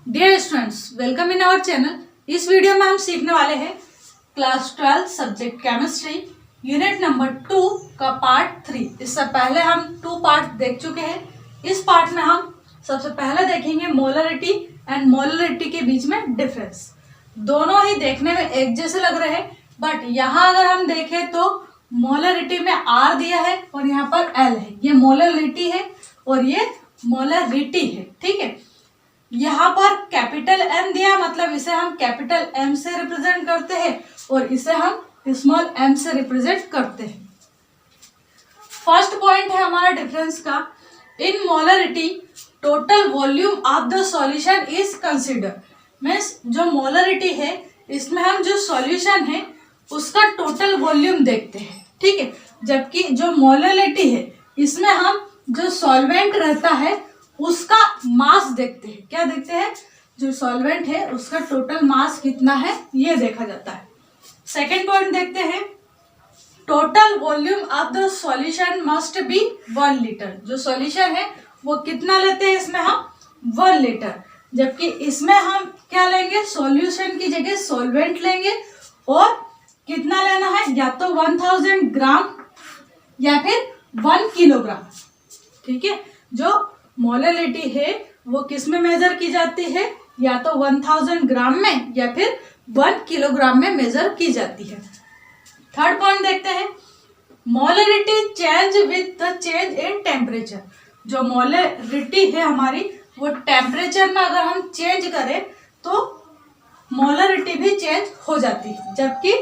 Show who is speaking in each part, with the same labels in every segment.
Speaker 1: Dear students, welcome in our channel. इस वीडियो में हम सीखने वाले हैं class 12 subject chemistry unit number 2 का पार्ट 3। इससे पहले हम 2 पार्ट देख चुके हैं। इस पार्ट में हम सबसे पहले देखेंगे मोलरिटी एंड मोलरिटी के बीच में डिफरेंस। दोनों ही देखने में एक जैसे लग रहे हैं, बट यहाँ अगर हम देखें तो मोलरिटी में R दिया है और यहाँ पर L है। ये मोलरिटी है और ये मोलरिटी है, ठीक है। यहाँ पर कैपिटल M दिया, मतलब इसे हम कैपिटल M से रिप्रेजेंट करते हैं और इसे हम स्मॉल m से रिप्रेजेंट करते हैं। फर्स्ट पॉइंट है हमारा डिफरेंस का। In molarity total volume of the solution is consider. Means जो मोलरिटी है इसमें हम जो सॉल्यूशन है उसका टोटल वॉल्यूम देखते हैं, ठीक है। जबकि जो मोलरिटी है इसमें हम जो सॉल्वेंट रहता है उसका मास देखते हैं। क्या देखते हैं? जो सॉल्वेंट है उसका टोटल मास कितना है ये देखा जाता है। सेकेंड पॉइंट देखते हैं, total volume of the solution must be 1 litre. जो सॉल्यूशन है वो कितना लेते हैं? इसमें हम 1 लीटर, जबकि इसमें हम क्या लेंगे? सॉल्यूशन की जगह सॉल्वेंट लेंगे और कितना लेना है? या तो 1000 ग्राम या फिर 1 किलोग्राम, ठीक है। जो मोलरिटी है वो किस में मेजर की जाती है? या तो 1000 ग्राम में या फिर 1 किलोग्राम में मेजर की जाती है। थर्ड पॉइंट देखते हैं, molarity change with the change in temperature. जो मोलरिटी है हमारी वो टेम्परेचर में अगर हम चेंज करें तो मोलरिटी भी चेंज हो जाती है। जबकि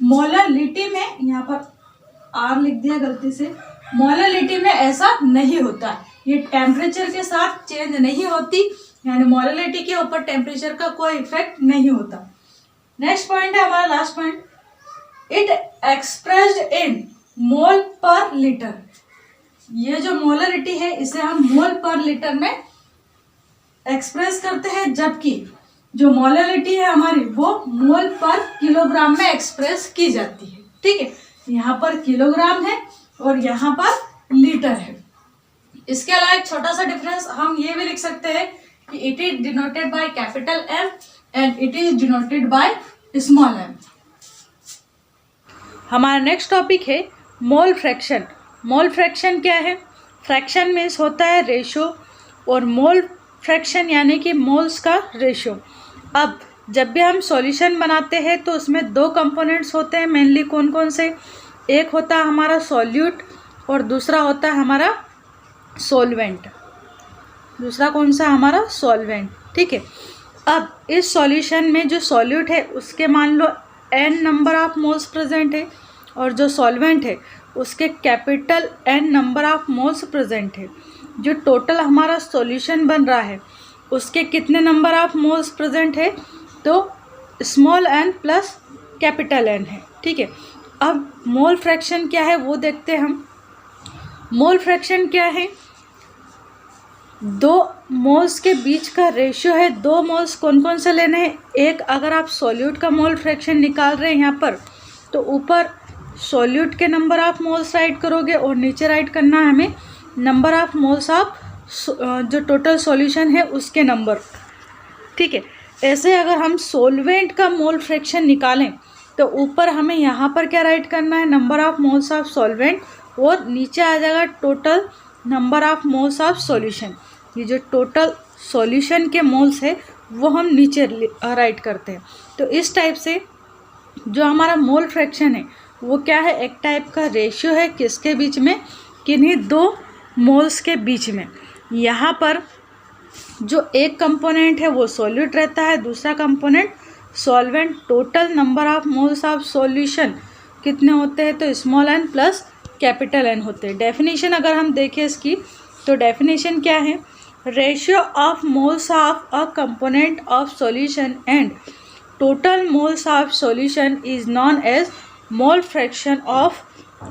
Speaker 1: मोलरिटी में, यहाँ पर R लिख दिया गलती से, मोलरिटी में ऐसा नहीं होता है। ये टेम्परेचर के साथ चेंज नहीं होती, यानी मोलरिटी के ऊपर टेम्परेचर का कोई इफेक्ट नहीं होता। नेक्स्ट पॉइंट है हमारा last point, it expressed in mole per litre. ये जो मोलरिटी है इसे हम मोल पर लीटर में एक्सप्रेस करते हैं, जबकि जो मोलरिटी है हमारी वो मोल पर किलोग्राम में एक्सप्रेस की जाती है, ठीक है। यहाँ पर किलोग्राम है और यहाँ पर लीटर है। इसके अलावा एक छोटा सा डिफरेंस हम ये भी लिख सकते हैं कि it is denoted by capital M and it is denoted by small m। हमारा नेक्स्ट टॉपिक है मोल फ्रैक्शन। मोल फ्रैक्शन क्या है? फ्रैक्शन मीन्स होता है रेशो, और मोल फ्रैक्शन यानी कि मोल्स का रेशो। अब जब भी हम सॉल्यूशन बनाते हैं तो उसमें 2 कंपोनेंट्स होते हैं मेनली। कौन कौन से? एक होता है हमारा सॉल्यूट और दूसरा होता है हमारा सॉल्वेंट। दूसरा कौन सा? हमारा सॉल्वेंट, ठीक है। अब इस सॉल्यूशन में जो सॉल्यूट है उसके मान लो n number of moles present है और जो सॉल्वेंट है उसके capital N number of moles present है। जो टोटल हमारा सॉल्यूशन बन रहा है उसके कितने नंबर ऑफ मोल्स प्रेजेंट है? तो small n plus capital N है, ठीक है। अब मोल फ्रैक्शन क्या है वो देखते हैं हम। मोल फ्रैक्शन क्या है? 2 मोल्स के बीच का रेशियो है। 2 मोल्स कौन कौन से लेने हैं? एक, अगर आप सॉल्यूट का मोल फ्रैक्शन निकाल रहे हैं यहाँ पर, तो ऊपर सॉल्यूट के नंबर ऑफ मोल्स राइट करोगे और नीचे राइट करना है हमें नंबर ऑफ मोल्स ऑफ जो टोटल सॉल्यूशन है उसके नंबर, ठीक है। ऐसे अगर हम सॉल्वेंट का मोल फ्रैक्शन निकालें तो ऊपर हमें यहाँ पर क्या राइट करना है? Number of moles of solvent, और नीचे आ जाएगा total number of moles of solution. ये जो टोटल सॉल्यूशन के मोल्स है वो हम नीचे राइट करते हैं। तो इस टाइप से जो हमारा मोल फ्रैक्शन है वो क्या है? एक टाइप का रेशियो है। किसके बीच में? किन्हीं 2 मोल्स के बीच में। यहाँ पर जो एक कंपोनेंट है वो सॉल्यूट रहता है, दूसरा component solvent. Total number of moles of solution कितने होते हैं? तो small n plus capital N होते हैं। डेफिनेशन अगर हम देखें इसकी तो डेफिनेशन क्या है? Ratio of moles of a component of solution and total moles of solution is known as mole fraction of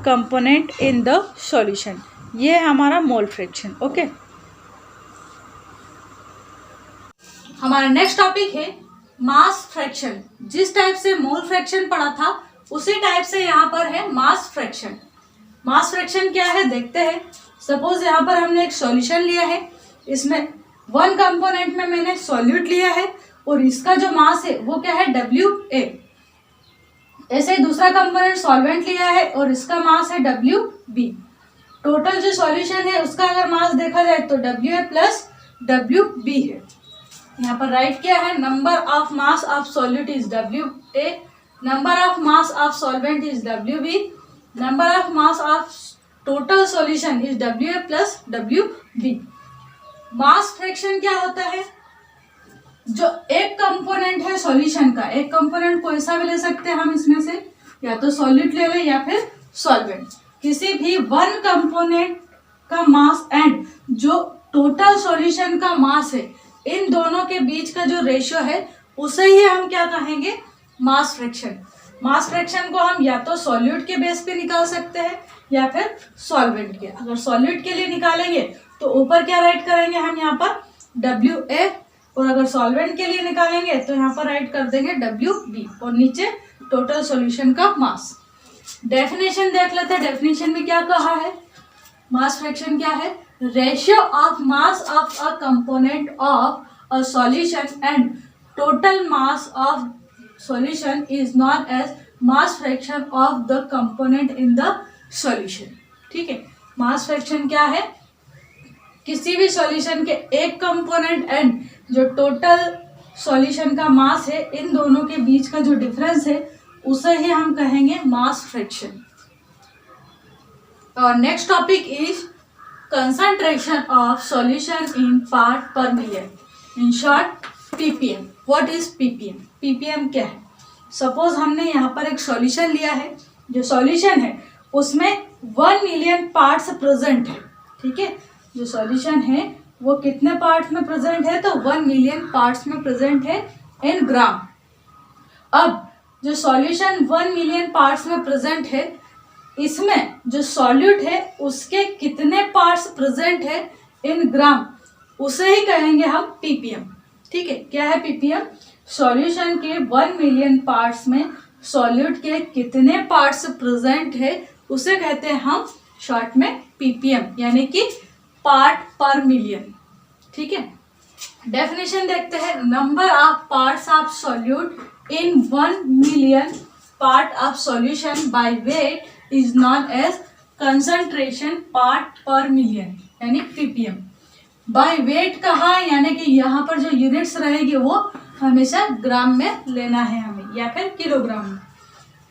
Speaker 1: component in the solution. ये है हमारा मोल फ्रैक्शन, ओके। हमारा नेक्स्ट टॉपिक है मास फ्रैक्शन। जिस type से mole fraction पढ़ा था उसी टाइप से यहाँ पर है मास फ्रैक्शन। मास फ्रैक्शन क्या है देखते हैं। सपोज यहाँ पर हमने एक सॉल्यूशन लिया है, इसमें वन कंपोनेंट में मैंने सॉल्यूट लिया है और इसका जो मास है वो क्या है WA। ऐसे ही दूसरा कंपोनेंट सॉल्वेंट लिया है और इसका मास है WB। टोटल जो सॉल्यूशन है उसका अगर मास देखा जाए तो WA प्लस WB है। यहाँ पर राइट क्या है, number of mass of solute is WA, number of mass of solvent is WB, number of mass of total solution is WA plus WB। Mass fraction क्या होता है, जो एक कंपोनेंट है सॉल्यूशन का, एक कंपोनेंट कोई सा भी ले सकते हैं हम इसमें से, या तो सॉल्यूट ले लें या फिर सॉल्वेंट, किसी भी वन कंपोनेंट का मास एंड जो टोटल सॉल्यूशन का मास है, इन दोनों के बीच का जो रेशियो है उसे ही हम क्या कहेंगे, मास फ्रैक्शन। मास फ्रैक्शन को हम या तो सॉल्यूट के बेस पे निकाल सकते हैं या फिर सॉल्वेंट के। अगर सॉल्यूट के लिए निकालेंगे तो ऊपर क्या राइट करेंगे हम यहाँ पर WA, और अगर सॉल्वेंट के लिए निकालेंगे तो यहाँ पर राइट कर देंगे WB और नीचे टोटल सॉल्यूशन का मास। डेफिनेशन देख लेते हैं, डेफिनेशन में क्या कहा है, मास फ्रैक्शन क्या है, ratio of mass of a component of a solution and total mass of solution is known as mass fraction of the component in the solution. ठीक है, मास फ्रैक्शन क्या है, किसी भी सॉल्यूशन के एक कंपोनेंट एंड जो टोटल सॉल्यूशन का मास है, इन दोनों के बीच का जो डिफरेंस है उसे ही हम कहेंगे मास फ्रैक्शन। और next topic is concentration of solution in part per million, in short PPM। What is PPM? PPM क्या है, सपोज हमने यहाँ पर एक सॉल्यूशन लिया है, जो सॉल्यूशन है उसमें 1 मिलियन पार्ट्स प्रेजेंट है। ठीक है, जो सॉल्यूशन है वो कितने पार्ट्स में प्रेजेंट है, तो 1 मिलियन पार्ट्स में प्रेजेंट है इन ग्राम। अब जो सॉल्यूशन 1 मिलियन पार्ट्स में प्रेजेंट है, इसमें जो सॉल्यूट है उसके कितने पार्ट्स प्रेजेंट है इन ग्राम, उसे ही कहेंगे हम PPM। ठीक है, क्या है PPM, सॉल्यूशन के 1 मिलियन पार्ट्स में सॉल्यूट के कितने पार्ट्स प्रेजेंट है उसे कहते हैं हम शॉर्ट में PPM, यानी कि पार्ट पर मिलियन। ठीक है, डेफिनेशन देखते हैं, number of parts of solute in 1 million part of solution by weight is known as concentration part per million, यानी PPM। बाय वेट कहा, यानी कि यहाँ पर जो यूनिट्स रहेगी वो हमेशा ग्राम में लेना है हमें या फिर किलोग्राम में।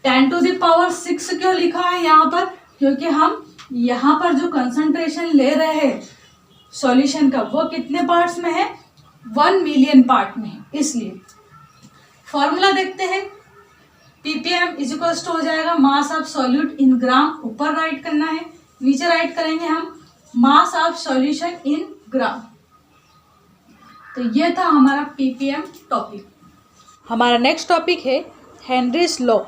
Speaker 1: 10⁶ क्यों लिखा है यहाँ पर, क्योंकि हम यहाँ पर जो कंसंट्रेशन ले रहे हैं सॉल्यूशन का वो कितने पार्ट्स में है, 1 मिलियन पार्ट में है, इसलिए। फॉर्मूला देखते हैं, PPM इज इक्वल्स टू हो जाएगा मास ऑफ सॉल्यूट इन ग्राम, ऊपर राइट करना है, नीचे राइट करेंगे हम मास ऑफ सॉल्यूशन इन ग्राम। तो ये था हमारा PPM टॉपिक। हमारा नेक्स्ट टॉपिक है हेनरीज लॉ।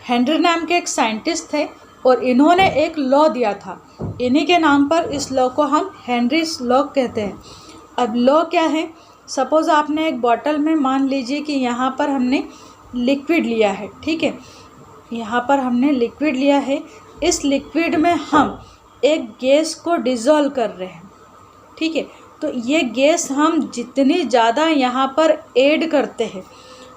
Speaker 1: हेनरी नाम के एक साइंटिस्ट थे और इन्होंने एक लॉ दिया था, इन्हीं के नाम पर इस लॉ को हम हेनरीज लॉ कहते हैं। अब लॉ क्या है, सपोज आपने एक बॉटल में, मान लीजिए कि यहाँ पर हमने लिक्विड लिया है। ठीक है, यहाँ पर हमने लिक्विड लिया है, इस लिक्विड में हम एक गैस को डिज़ोल्व कर रहे हैं। ठीक है, तो ये गैस हम जितनी ज़्यादा यहाँ पर ऐड करते हैं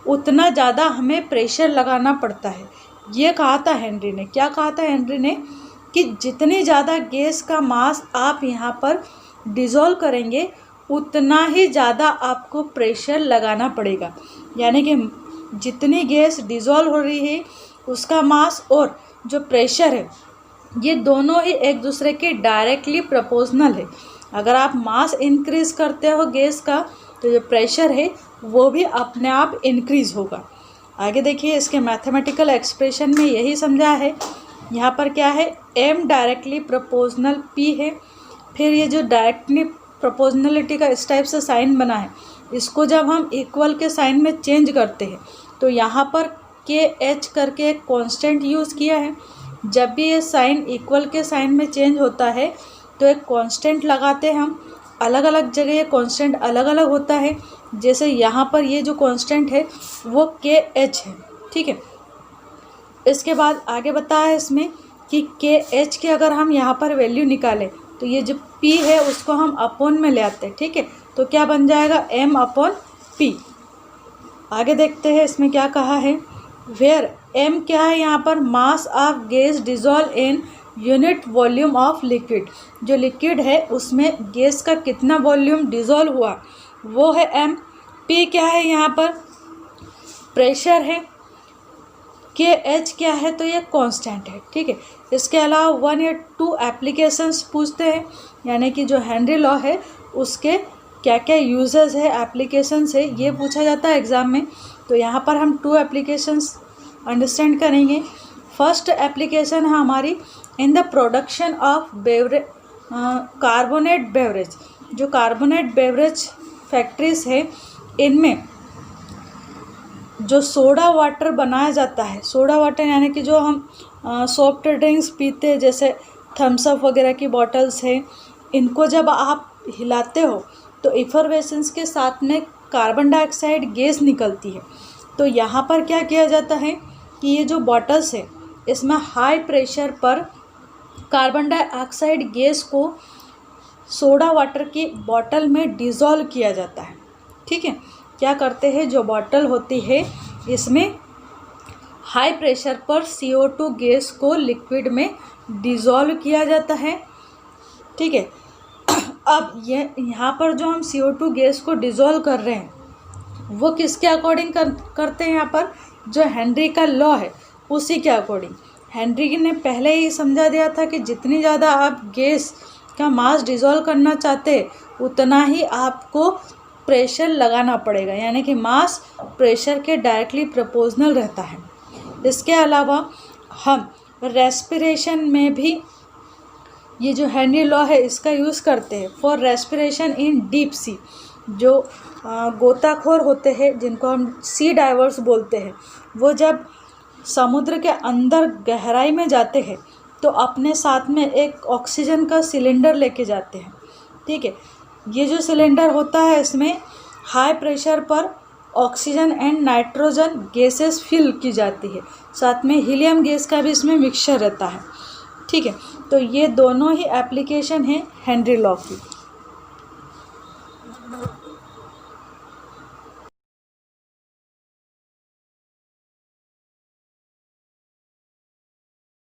Speaker 1: उतना ज़्यादा हमें प्रेशर लगाना पड़ता है। ये कहा था हेनरी ने, क्या कहा था हेनरी ने, कि जितनी ज़्यादा गैस का मास आप यहाँ पर डिज़ोल्व करेंगे उतना ही ज़्यादा आपको प्रेशर लगाना पड़ेगा। यानी कि जितनी गैस डिज़ोल्व हो रही है उसका मास और जो प्रेशर है ये दोनों ही एक दूसरे के डायरेक्टली प्रोपोर्शनल है। अगर आप मास इंक्रीज़ करते हो गैस का तो जो प्रेशर है वो भी अपने आप इंक्रीज़ होगा। आगे देखिए, इसके मैथमेटिकल एक्सप्रेशन में यही समझा है। यहाँ पर क्या है, M डायरेक्टली प्रोपोर्शनल P है। फिर ये जो डायरेक्टली प्रोपोर्शनलिटी का इस टाइप से साइन बना है, इसको जब हम इक्वल के साइन में चेंज करते हैं तो यहाँ पर KH करके एक कांस्टेंट यूज़ किया है। जब भी ये साइन इक्वल के साइन में चेंज होता है तो एक कांस्टेंट लगाते हैं हम। अलग अलग जगह ये कांस्टेंट अलग अलग होता है। जैसे यहाँ पर ये जो कांस्टेंट है वो KH है। ठीक है, इसके बाद आगे बताया है इसमें कि KH के अगर हम यहाँ पर वैल्यू निकालें तो ये जो P है उसको हम अपॉन में ले आते हैं, ठीक है। तो क्या बन जाएगा M/P। आगे देखते हैं इसमें क्या कहा है। वेयर M क्या है यहाँ पर, mass of gas dissolve in unit volume of liquid. जो लिक्विड है उसमें गैस का कितना वॉल्यूम डिजोल्व हुआ वो है M। P क्या है यहाँ पर, प्रेशर है। KH क्या है, तो ये कांस्टेंट है, ठीक है। इसके अलावा 1 या 2 एप्लीकेशंस पूछते हैं, यानी कि जो हेनरी लॉ है उसके क्या क्या यूजेस है, एप्लीकेशंस है, ये पूछा जाता है एग्ज़ाम में। तो यहाँ पर हम 2 एप्लीकेशंस अंडरस्टैंड करेंगे। फर्स्ट एप्लीकेशन है हमारी in the production of carbonate beverage. जो कार्बोनेट बेवरेज फैक्ट्रीज है इनमें जो सोडा वाटर बनाया जाता है, सोडा वाटर यानी कि जो हम सॉफ्ट ड्रिंक्स पीते हैं जैसे थम्स अप वगैरह की बॉटल्स है, इनको जब आप हिलाते हो तो इफरवेसेंस के साथ में कार्बन डाइऑक्साइड गैस निकलती है। तो यहाँ पर क्या किया जाता है कि ये जो बॉटल्स है इसमें हाई प्रेशर पर कार्बन डाइऑक्साइड गैस को सोडा वाटर की बॉटल में डिज़ोल्व किया जाता है, ठीक है। क्या करते हैं, जो बॉटल होती है इसमें हाई प्रेशर पर CO2 गैस को लिक्विड में डिज़ोल्व किया जाता है, ठीक है। अब ये यहाँ पर जो हम CO2 गैस को डिज़ोल्व कर रहे हैं वो किसके अकॉर्डिंग करते हैं, यहाँ पर जो हेनरी का लॉ है उसी के अकॉर्डिंग। हेनरी ने पहले ही समझा दिया था कि जितनी ज़्यादा आप गैस का मास डिज़ोल्व करना चाहते हैं उतना ही आपको प्रेशर लगाना पड़ेगा, यानी कि मास प्रेशर के डायरेक्टली प्रोपोर्शनल रहता है। इसके अलावा हम रेस्पिरेशन में भी ये जो हेनरी लॉ है इसका यूज़ करते हैं for respiration in deep sea. जो गोताखोर होते हैं जिनको हम सी डाइवर्स बोलते हैं, वो जब समुद्र के अंदर गहराई में जाते हैं तो अपने साथ में एक ऑक्सीजन का सिलेंडर लेके जाते हैं, ठीक है। ये जो सिलेंडर होता है इसमें हाई प्रेशर पर oxygen and nitrogen gases fill की जाती है, साथ में हीलियम गैस का भी इसमें मिक्सचर रहता है, ठीक है। तो ये दोनों ही एप्लीकेशन है हेनरी लॉ की।